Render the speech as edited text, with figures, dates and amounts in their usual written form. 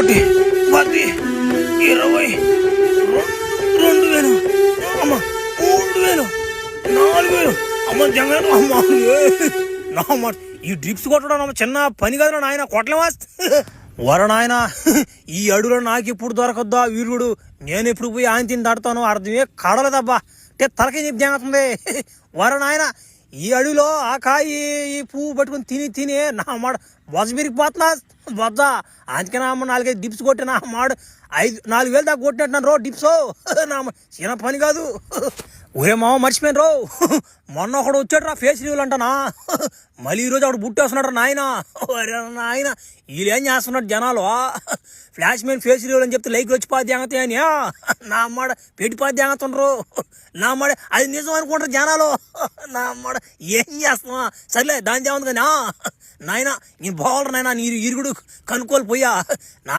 ఒకటి 10 20 2000 అమ్మ 3000 4000 అమ్మ జంగ అమ్మ ఈ డ్రిప్స్ కొట్టడం అమ్మ చిన్న పని కదా నాయన కొట్టలేమా వర నాయన ఈ అడుగులో నాకు ఇప్పుడు దొరకద్దా వీరుడు నేను ఎప్పుడు పోయి ఆయన తిని దాడుతాను అర్థమే కడలేదబ్బా అంటే తలకే చెప్పి జాగుతుంది వర నాయన ఈ అడవిలో ఆ కాయి ఈ పువ్వు పట్టుకుని తిని నా మాడు బొజ్జ విరిగిపోతున్నా బొజ్జ అందుకే నా అమ్మ 4-5 డిప్స్ కొట్టి నా మాడు 4,000 దాకా కొట్టినట్టున్నాను రో డిప్స్ నా చిన్న పని కాదు ఒరే మామ మర్చిపోయాను రో మొన్న ఒకడు వచ్చాడు రా ఫేస్ రివ్యూలు అంటానా మళ్ళీ ఈరోజు అక్కడ బుట్టేస్తున్నాడు నాయన నాయన వీళ్ళు ఏం చేస్తున్నాడు జనాలు ఫ్లాష్ మ్యాన్ ఫేస్ రివ్యూలు అని చెప్తే లైక్ వచ్చి పాద్యాంగతే అని నా అమ్మాడ పెట్టి పాద్యాంగతుండ్రు నా అమ్మాడ అది నిజం అనుకుంటారు జనాలు నా అమ్మాడ ఏం చేస్తున్నా సర్లే దాని ఏముంది కానీ నాయన నేను బాగుంటారు నాయన నీ ఇరుగుడు కనుక్కోలు పోయా నా